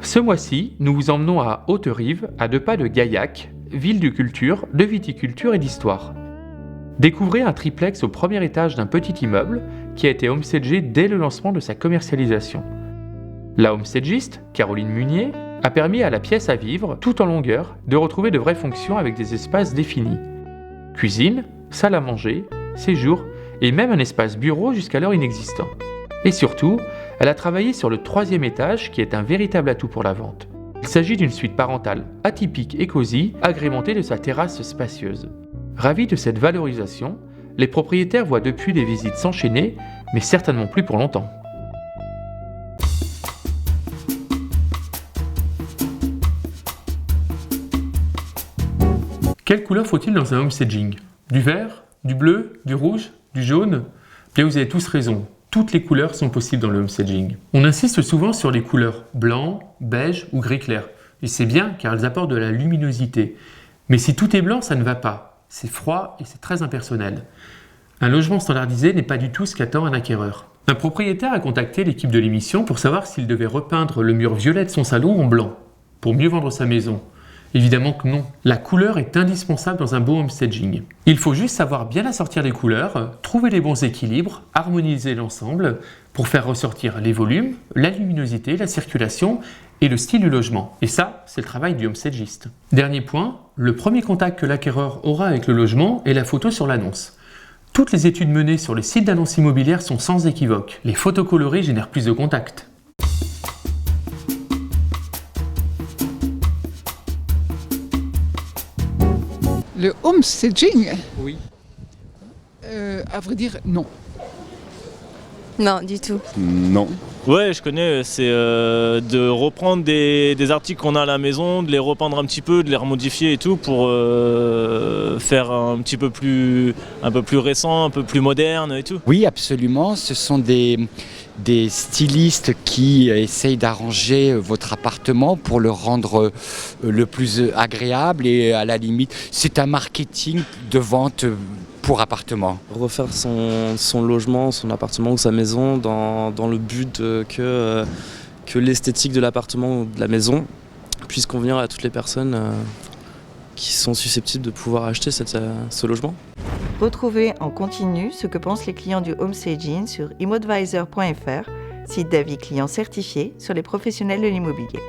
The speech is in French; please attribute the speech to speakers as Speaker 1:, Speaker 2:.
Speaker 1: Ce mois-ci, nous vous emmenons à Haute-Rive, à 2 pas de Gaillac, ville de culture, de viticulture et d'histoire. Découvrez un triplex au premier étage d'un petit immeuble qui a été homestagé dès le lancement de sa commercialisation. La homestagiste, Caroline Munier, a permis à la pièce à vivre, tout en longueur, de retrouver de vraies fonctions avec des espaces définis. Cuisine, salle à manger, séjour et même un espace bureau jusqu'alors inexistant. Et surtout, elle a travaillé sur le 3e étage qui est un véritable atout pour la vente. Il s'agit d'une suite parentale atypique et cosy, agrémentée de sa terrasse spacieuse. Ravis de cette valorisation, les propriétaires voient depuis les visites s'enchaîner, mais certainement plus pour longtemps. Quelle couleur faut-il dans un homestaging ? Du vert, du bleu, du rouge, du jaune ? Bien, vous avez tous raison. Toutes les couleurs sont possibles dans le homestaging. On insiste souvent sur les couleurs blanc, beige ou gris clair. Et c'est bien car elles apportent de la luminosité. Mais si tout est blanc, ça ne va pas. C'est froid et c'est très impersonnel. Un logement standardisé n'est pas du tout ce qu'attend un acquéreur. Un propriétaire a contacté l'équipe de l'émission pour savoir s'il devait repeindre le mur violet de son salon en blanc, pour mieux vendre sa maison. Évidemment que non. La couleur est indispensable dans un beau homestaging. Il faut juste savoir bien assortir les couleurs, trouver les bons équilibres, harmoniser l'ensemble pour faire ressortir les volumes, la luminosité, la circulation et le style du logement. Et ça, c'est le travail du homestagiste. Dernier point, le premier contact que l'acquéreur aura avec le logement est la photo sur l'annonce. Toutes les études menées sur les sites d'annonces immobilières sont sans équivoque. Les photos colorées génèrent plus de contacts.
Speaker 2: Le homestaging,
Speaker 3: Oui.
Speaker 2: à vrai dire, non.
Speaker 4: Non, du tout.
Speaker 5: Non.
Speaker 3: Ouais, je connais, c'est de reprendre des articles qu'on a à la maison, de les repeindre un petit peu, de les remodifier et tout pour faire un peu plus récent, un peu plus moderne et tout.
Speaker 5: Oui, absolument. Ce sont des stylistes qui essayent d'arranger votre appartement pour le rendre le plus agréable et à la limite, c'est un marketing de vente pour appartement.
Speaker 6: Refaire son logement, son appartement ou sa maison dans le but que l'esthétique de l'appartement ou de la maison puisse convenir à toutes les personnes qui sont susceptibles de pouvoir acheter ce logement.
Speaker 4: Retrouvez en continu ce que pensent les clients du homestaging sur immodvisor.fr, site d'avis clients certifié sur les professionnels de l'immobilier.